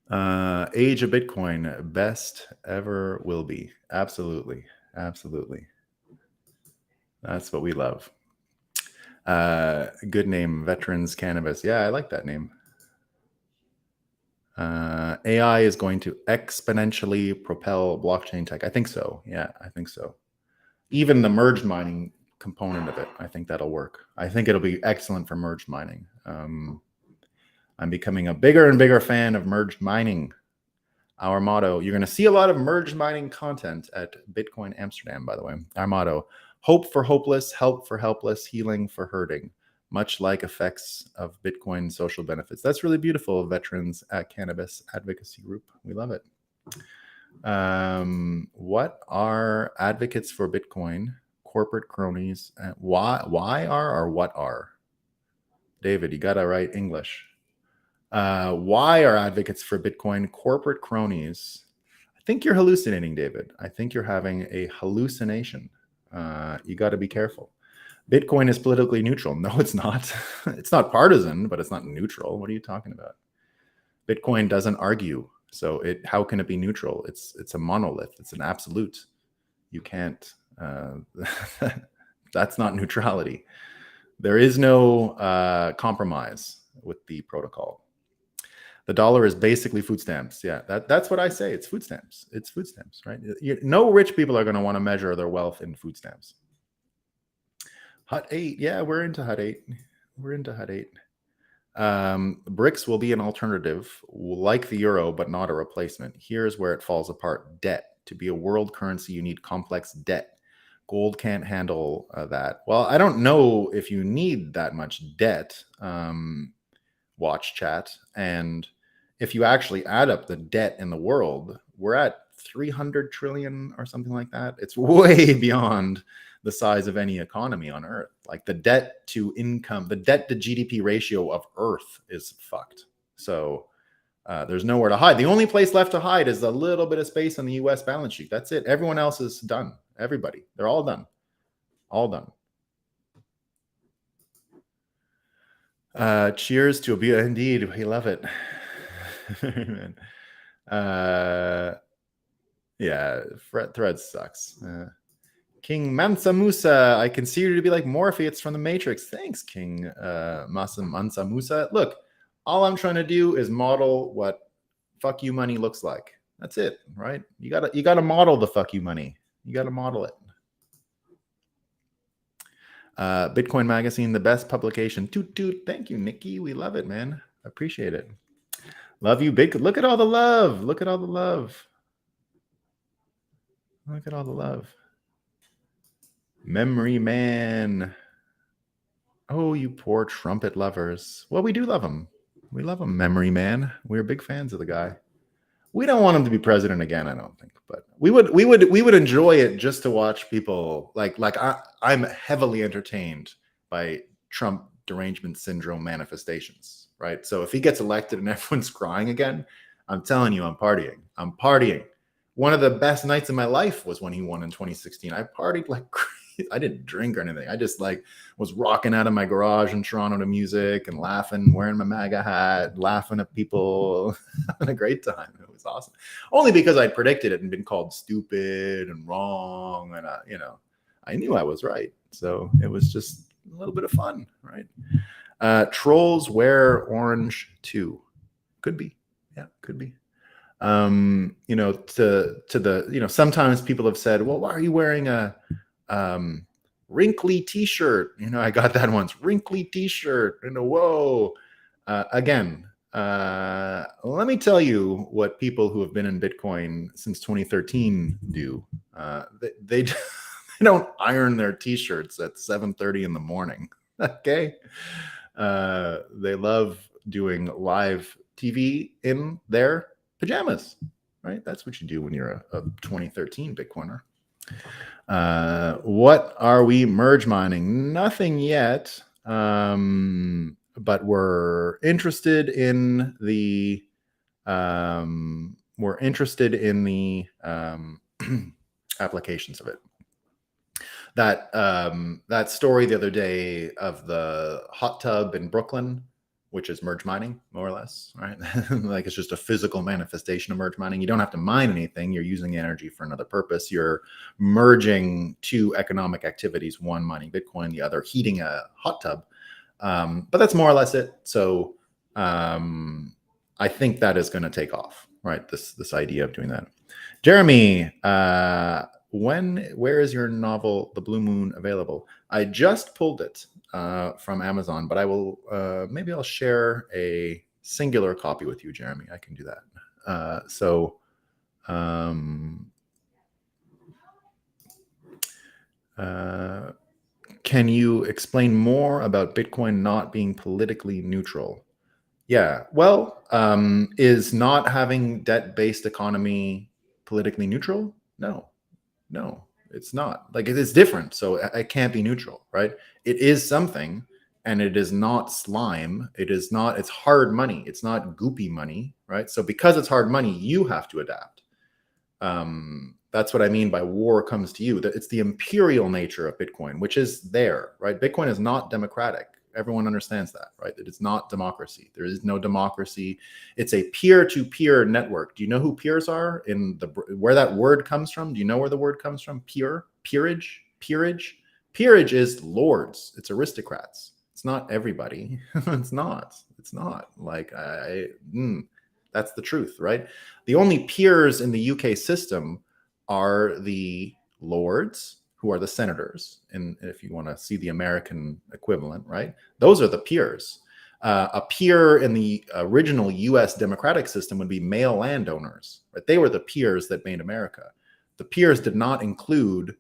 Age of Bitcoin, best ever will be. Absolutely. That's what we love. Good name, Veterans Cannabis. Yeah, I like that name. AI is going to exponentially propel blockchain tech. I think so. Yeah, I think so. Even the merged mining component of it, I think that'll work. I think it'll be excellent for merged mining. I'm becoming a bigger and bigger fan of merged mining. Our motto, you're going to see a lot of merged mining content at Bitcoin Amsterdam, by the way. Our motto, hope for hopeless, help for helpless, healing for hurting, much like effects of Bitcoin social benefits. That's really beautiful, Veterans at Cannabis Advocacy Group. We love it. What are advocates for Bitcoin, corporate cronies? Why are or what are? David, you got to write English. Why are advocates for Bitcoin corporate cronies? I think you're hallucinating, David. I think you're having a hallucination. You got to be careful. Bitcoin is politically neutral. No, it's not. It's not partisan, but it's not neutral. What are you talking about? Bitcoin doesn't argue. So how can it be neutral? It's a monolith. It's an absolute. You can't. That's not neutrality. There is no compromise with the protocol. The dollar is basically food stamps. Yeah, that's what I say. It's food stamps. It's food stamps, right? No rich people are going to want to measure their wealth in food stamps. Hut 8. Yeah, we're into Hut 8. BRICS will be an alternative, like the euro, but not a replacement. Here's where it falls apart. Debt. To be a world currency, you need complex debt. Gold can't handle that. Well, I don't know if you need that much debt, watch chat. And if you actually add up the debt in the world, we're at 300 trillion or something like that. It's way beyond the size of any economy on Earth. Like the debt to income, the debt to GDP ratio of Earth is fucked. So there's nowhere to hide. The only place left to hide is a little bit of space on the US balance sheet. That's it. Everyone else is done. Everybody. They're all done. All done. Cheers to a indeed. We love it. Yeah, Thread sucks. King Mansa Musa, I consider you to be like Morpheus from the Matrix. Thanks, King Mansa Musa. Look, all I'm trying to do is model what fuck you money looks like. That's it, right? You gotta model the fuck you money. You gotta model it. Bitcoin Magazine, the best publication. Toot toot. Thank you, Nikki. We love it, man. Appreciate it. Love you, big. Look at all the love. Look at all the love. Look at all the love. Memory Man. Oh, you poor trumpet lovers. Well, we do love him. We love him, Memory Man. We're big fans of the guy. We don't want him to be president again, I don't think, but we would enjoy it just to watch people I'm heavily entertained by Trump derangement syndrome manifestations, right? So if he gets elected and everyone's crying again, I'm telling you, I'm partying. I'm partying. One of the best nights of my life was when he won in 2016. I partied like crazy. I didn't drink or anything. I just was rocking out of my garage in Toronto to music and laughing, wearing my MAGA hat, laughing at people, having a great time. It was awesome. Only because I predicted it and been called stupid and wrong. And, I knew I was right. So it was just a little bit of fun, right? Trolls wear orange too. Could be. Yeah, could be. Sometimes people have said, well, why are you wearing a wrinkly t-shirt? I got that once. Wrinkly t-shirt. Whoa. Again, let me tell you what people who have been in Bitcoin since 2013 do. They don't iron their t-shirts at 7:30 in the morning. Okay. They love doing live TV in their pajamas, right? That's what you do when you're a 2013 Bitcoiner. What are we merge mining? Nothing yet, but we're interested in the applications of it. That story the other day of the hot tub in Brooklyn, which is merge mining, more or less, right? Like it's just a physical manifestation of merge mining. You don't have to mine anything. You're using energy for another purpose. You're merging two economic activities, one mining Bitcoin, the other heating a hot tub. But that's more or less it. So I think that is going to take off, right? This idea of doing that. Jeremy, where is your novel, The Blue Moon, available? I just pulled it from Amazon, but I will maybe I'll share a singular copy with you, Jeremy. I can do that. Can you explain more about Bitcoin not being politically neutral? Yeah, well, is not having debt-based economy politically neutral? No, it's not. Like it is different, so it can't be neutral, right? It is something, and it is not slime. It is not. It's hard money. It's not goopy money, right? So because it's hard money, you have to adapt. That's what I mean by war comes to you. That it's the imperial nature of Bitcoin, which is there, right? Bitcoin is not democratic. Everyone understands that, right? It is not democracy. There is no democracy. It's a peer-to-peer network. Do you know who peers are? Where that word comes from? Do you know where the word comes from? Peerage. Peerage is lords. It's aristocrats. It's not everybody. It's not. Like that's the truth, right? The only peers in the UK system are the lords, who are the senators, and if you want to see the American equivalent, right? Those are the peers. A peer in the original U.S. democratic system would be male landowners, right? They were the peers that made America. The peers did not include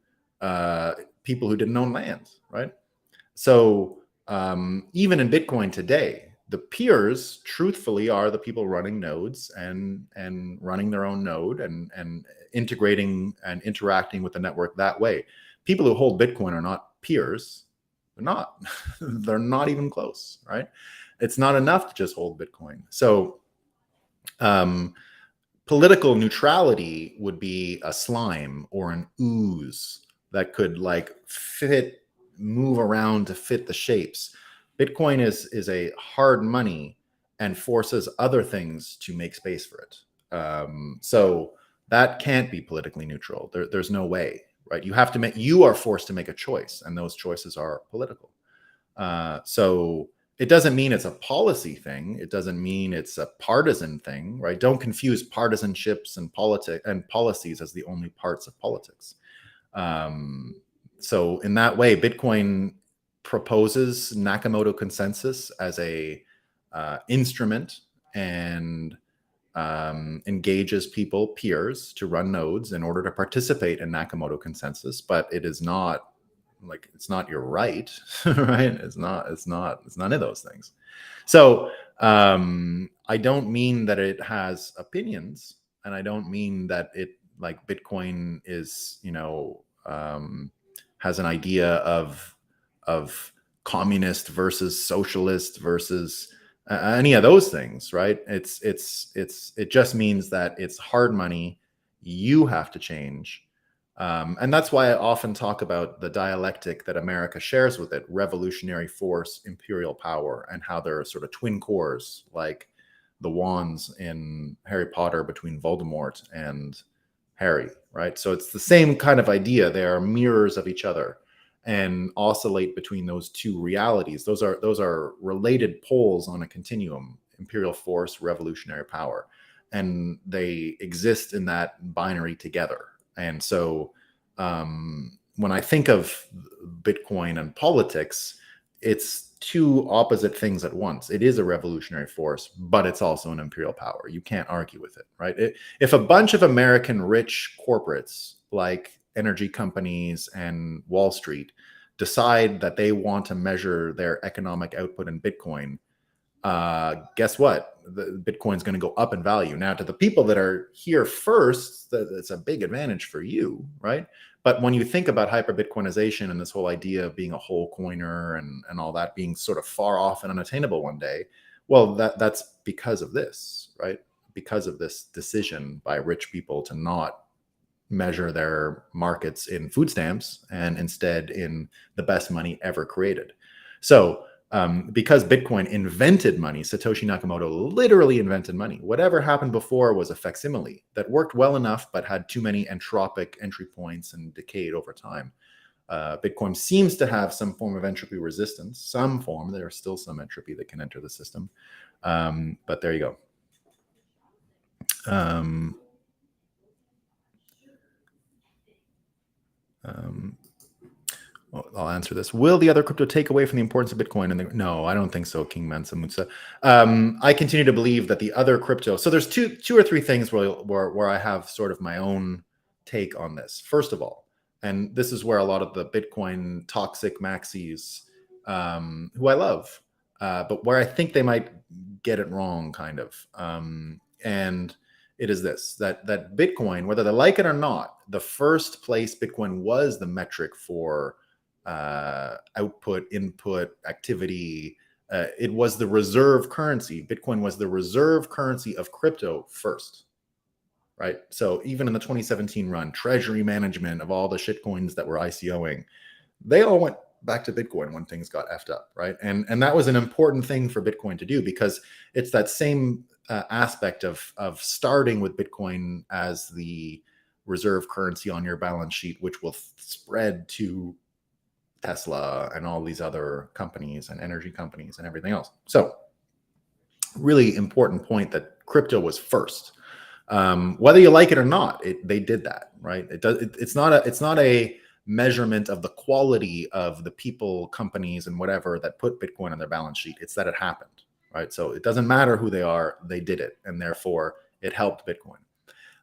people who didn't own land, right? So even in Bitcoin today, the peers truthfully are the people running nodes and running their own node and integrating and interacting with the network that way. People who hold Bitcoin are not peers. They're not. They're not even close, right? It's not enough to just hold Bitcoin. So political neutrality would be a slime or an ooze that could like move around to fit the shapes. Bitcoin is a hard money and forces other things to make space for it. So that can't be politically neutral. There's no way, right? You are forced to make a choice, and those choices are political. So it doesn't mean it's a policy thing. It doesn't mean it's a partisan thing, right? Don't confuse partisanships and policies as the only parts of politics. So in that way, Bitcoin proposes Nakamoto consensus as a instrument and engages people, peers, to run nodes in order to participate in Nakamoto consensus, but it is not like, it's not your right, right? It's none of those things. So I don't mean that it has opinions, and I don't mean that it, like, Bitcoin is, has an idea of communist versus socialist versus any of those things, right? It just means that it's hard money. You have to change. And that's why I often talk about the dialectic that America shares with it: revolutionary force, imperial power, and how they're sort of twin cores, like the wands in Harry Potter between Voldemort and Harry, right? So it's the same kind of idea. They are mirrors of each other and oscillate between those two realities. Those are related poles on a continuum: imperial force, revolutionary power, and they exist in that binary together. And so when I think of Bitcoin and politics, it's two opposite things at once. It is a revolutionary force, but it's also an imperial power. You can't argue with it, right? If a bunch of American rich corporates like energy companies and Wall Street decide that they want to measure their economic output in Bitcoin, guess what? The Bitcoin's going to go up in value. Now, to the people that are here first, that's a big advantage for you, right? But when you think about hyper Bitcoinization and this whole idea of being a whole coiner and all that being sort of far off and unattainable one day, well, that's because of this, right? Because of this decision by rich people to not measure their markets in food stamps and instead in the best money ever created. So because Bitcoin invented money, Satoshi Nakamoto literally invented money. Whatever happened before was a facsimile that worked well enough, but had too many entropic entry points and decayed over time. Bitcoin seems to have some form of entropy resistance, some form. There's still some entropy that can enter the system. But there you go. Well, I'll answer this. Will the other crypto take away from the importance of Bitcoin? No, I don't think so, King Mansa Musa. I continue to believe that the other crypto. So there's two or three things where I have sort of my own take on this. First of all, and this is where a lot of the Bitcoin toxic maxis, who I love, but where I think they might get it wrong, kind of. And it is this, that Bitcoin, whether they like it or not, the first place Bitcoin was the metric for output, input, activity. It was the reserve currency. Bitcoin was the reserve currency of crypto first, right? So even in the 2017 run, treasury management of all the shitcoins that were ICOing, they all went back to Bitcoin when things got effed up, right? And that was an important thing for Bitcoin to do, because it's that same aspect of starting with Bitcoin as the reserve currency on your balance sheet, which will spread to Tesla and all these other companies and energy companies and everything else. So really important point that crypto was first. Whether you like it or not, they did that, right? It's not a measurement of the quality of the people, companies, and whatever that put Bitcoin on their balance sheet. It's that it happened, right? So it doesn't matter who they are, they did it, and therefore it helped Bitcoin.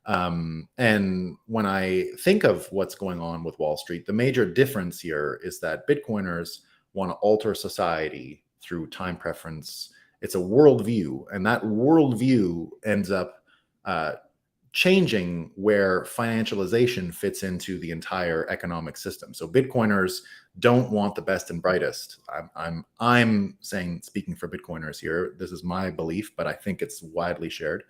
And when I think of what's going on with Wall Street, the major difference here is that Bitcoiners want to alter society through time preference. It's a worldview, and that worldview ends up changing where financialization fits into the entire economic system. So Bitcoiners don't want the best and brightest. I'm saying, speaking for Bitcoiners here, this is my belief, but I think it's widely shared.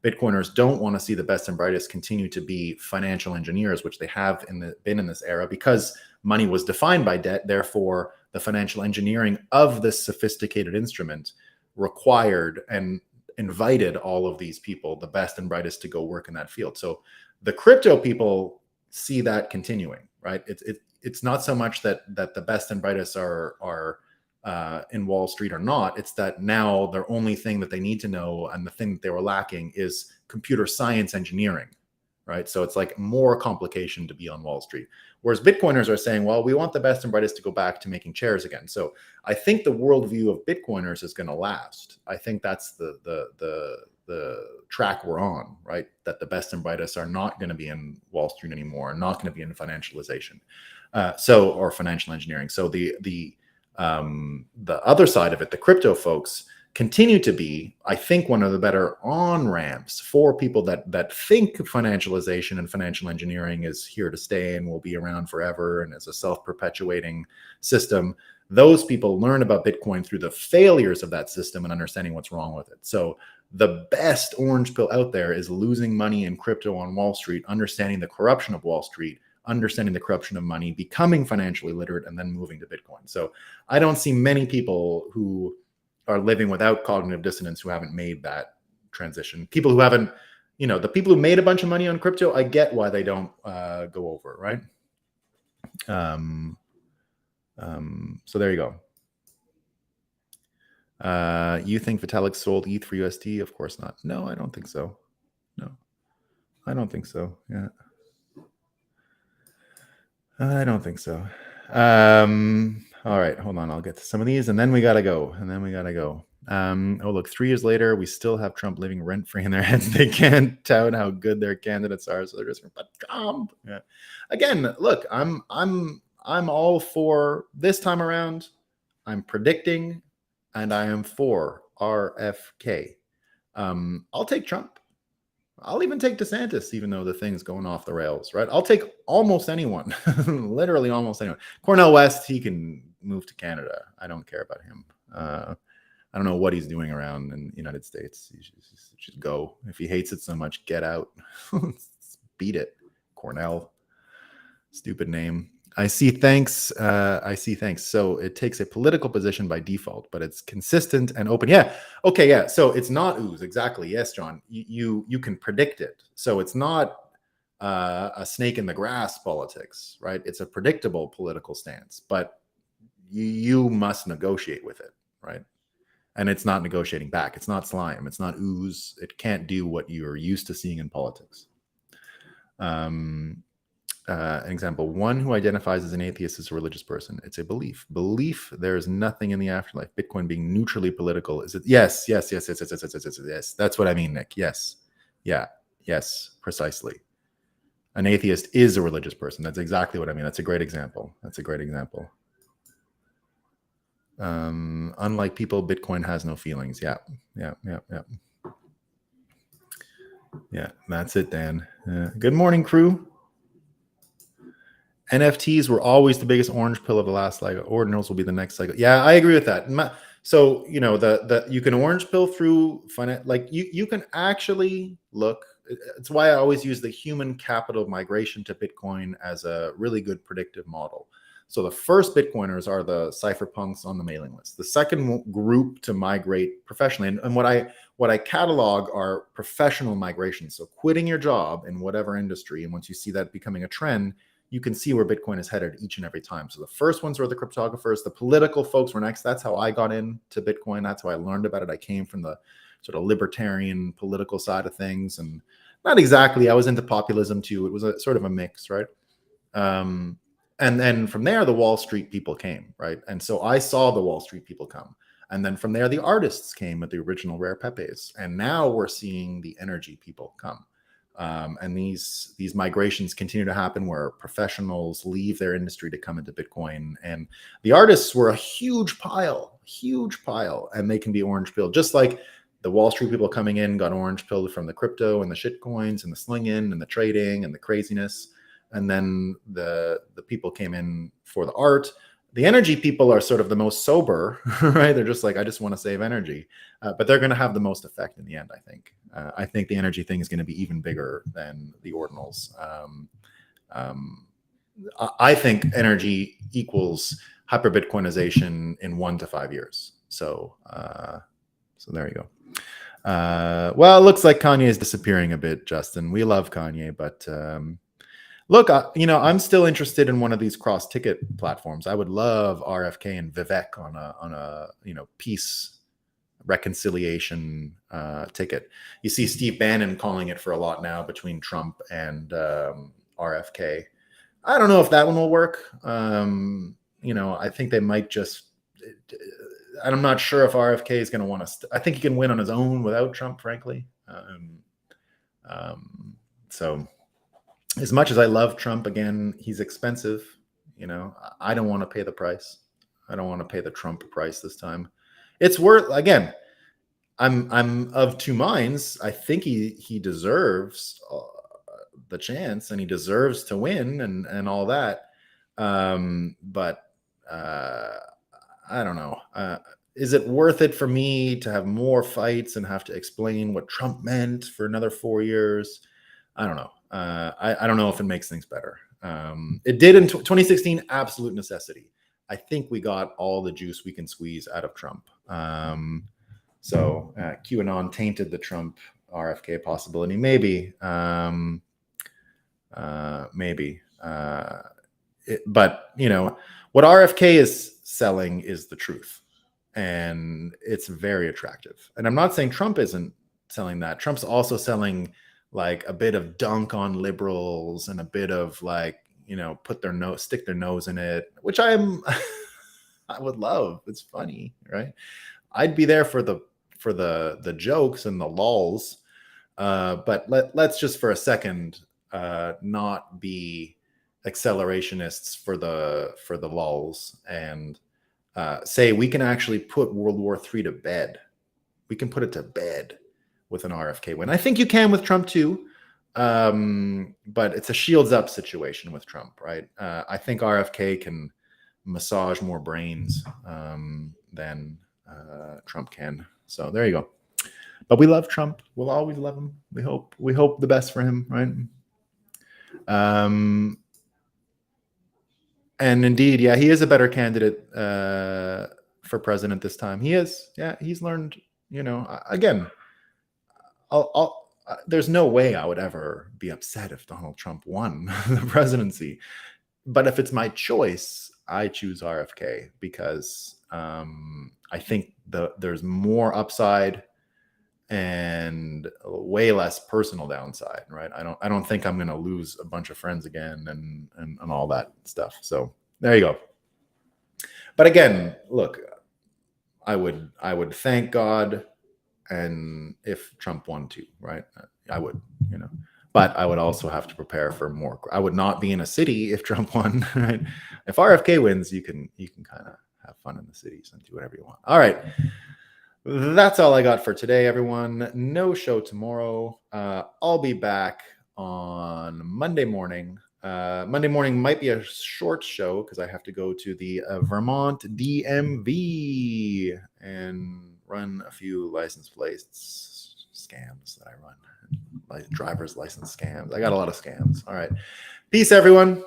Bitcoiners don't want to see the best and brightest continue to be financial engineers, which they have been in this era, because money was defined by debt. Therefore, the financial engineering of this sophisticated instrument required and invited all of these people, the best and brightest, to go work in that field. So the crypto people see that continuing, right? It's not so much that the best and brightest are in Wall Street or not. It's that now their only thing that they need to know, and the thing that they were lacking, is computer science engineering, right? So it's like more complication to be on Wall Street. Whereas Bitcoiners are saying, well, we want the best and brightest to go back to making chairs again. So I think the worldview of Bitcoiners is going to last. I think that's the track we're on, right? That the best and brightest are not going to be in Wall Street anymore, not going to be in financialization, or financial engineering. So the other side of it, the crypto folks, continue to be, I think, one of the better on-ramps for people that think financialization and financial engineering is here to stay and will be around forever and is a self-perpetuating system. Those people learn about Bitcoin through the failures of that system and understanding what's wrong with it. So the best orange pill out there is losing money in crypto on Wall Street, understanding the corruption of Wall Street, understanding the corruption of money, becoming financially literate, and then moving to Bitcoin. So I don't see many people who are living without cognitive dissonance who haven't made that transition. People who haven't, the people who made a bunch of money on crypto, I get why they don't go over, right? So there you go. You think Vitalik sold ETH for USD? Of course not. No, I don't think so. No, I don't think so. Yeah. I don't think so. All right, hold on. I'll get to some of these, and then we gotta go. Oh, look, 3 years later, we still have Trump living rent-free in their heads. They can't tout how good their candidates are, so they're just, but Trump. Yeah. Again, look, I'm all for this time around. I'm predicting, and I am for RFK. I'll take Trump. I'll even take DeSantis, even though the thing's going off the rails, right? I'll take almost anyone, literally almost anyone. Cornel West, he can move to Canada. I don't care about him. I don't know what he's doing around in the United States. He should go. If he hates it so much, get out. Beat it. Cornell. Stupid name. I see thanks. So it takes a political position by default, but it's consistent and open. Yeah. Okay. Yeah. So it's not ooze. Exactly. Yes, John. You can predict it. So it's not a snake in the grass politics, right? It's a predictable political stance, but you must negotiate with it, right? And it's not negotiating back. It's not slime. It's not ooze. It can't do what you're used to seeing in politics. An example, one who identifies as an atheist is a religious person. It's a belief. There is nothing in the afterlife. Bitcoin being neutrally political. Is it? Yes. That's what I mean, Nick. Yes. Yeah. Yes. Precisely. An atheist is a religious person. That's exactly what I mean. That's a great example. Unlike people, Bitcoin has no feelings. Yeah. That's it, Dan. Good morning, crew. NFTs were always the biggest orange pill of the last cycle. Ordinals will be the next cycle. Yeah, I agree with that. So you can orange pill through you can actually look. It's why I always use the human capital migration to Bitcoin as a really good predictive model. So the first Bitcoiners are the cypherpunks on the mailing list. The second group to migrate professionally, and what I catalog are professional migrations. So quitting your job in whatever industry, and once you see that becoming a trend, you can see where Bitcoin is headed each and every time. So the first ones were the cryptographers. The political folks were next. That's how I got into Bitcoin. That's how I learned about it. I came from the sort of libertarian political side of things, and not exactly. I was into populism too. It was a sort of a mix, right? And then from there, the Wall Street people came, right? And so I saw the Wall Street people come. And then from there, the artists came with the original Rare Pepes. And now we're seeing the energy people come. And these migrations continue to happen where professionals leave their industry to come into Bitcoin. And the artists were a huge pile, and they can be orange pilled. Just like the Wall Street people coming in got orange pilled from the crypto and the shit coins and the slinging and the trading and the craziness. And then the people came in for the art. The energy people are sort of the most sober, right? They're just like, I just want to save energy. But they're going to have the most effect in the end, I think. I think the energy thing is going to be even bigger than the ordinals. I think energy equals hyper-Bitcoinization in 1 to 5 years. So there you go. Well, it looks like Kanye is disappearing a bit, Justin. We love Kanye, but look, I'm still interested in one of these cross-ticket platforms. I would love RFK and Vivek on a peace reconciliation ticket. You see Steve Bannon calling it for a lot now between Trump and RFK. I don't know if that one will work. I think they might just. I'm not sure if RFK is going to want to. I think he can win on his own without Trump, frankly. So, as much as I love Trump, again, he's expensive. I don't want to pay the price. I don't want to pay the Trump price this time. It's worth. Again, I'm of two minds. I think he deserves the chance, and he deserves to win, and all that. But I don't know. Is it worth it for me to have more fights and have to explain what Trump meant for another 4 years? I don't know. I don't know if it makes things better. It did in 2016, absolute necessity. I think we got all the juice we can squeeze out of Trump. So QAnon tainted the Trump RFK possibility. Maybe. But what RFK is selling is the truth, and it's very attractive. And I'm not saying Trump isn't selling that. Trump's also selling like a bit of dunk on liberals and a bit of like stick their nose in it, which I would love. It's funny, right? I'd be there for the jokes and the lulls, but let's just for a second not be accelerationists for the lulls and say we can actually put World War III to bed. We can put it to bed with an RFK win. I think you can with Trump too, but it's a shields up situation with Trump, right? I think RFK can massage more brains than Trump can. So there you go. But we love Trump. We'll always love him. We hope the best for him, right? And indeed, yeah, he is a better candidate for president this time. He is. Yeah, he's learned. Again, there's no way I would ever be upset if Donald Trump won the presidency. But if it's my choice, I choose RFK because I think there's more upside and way less personal downside, right? I don't think I'm going to lose a bunch of friends again and all that stuff. So there you go. But again, look, I would thank God, and if Trump won too, right? I would, but I would also have to prepare for more. I would not be in a city if Trump won, right? If RFK wins, you can kind of have fun in the cities and do whatever you want. All right. That's all I got for today, everyone. No show tomorrow. I'll be back on Monday morning. Monday morning might be a short show because I have to go to the Vermont DMV and run a few license plates scams that I run. Like driver's license scams. I got a lot of scams. All right. Peace, everyone.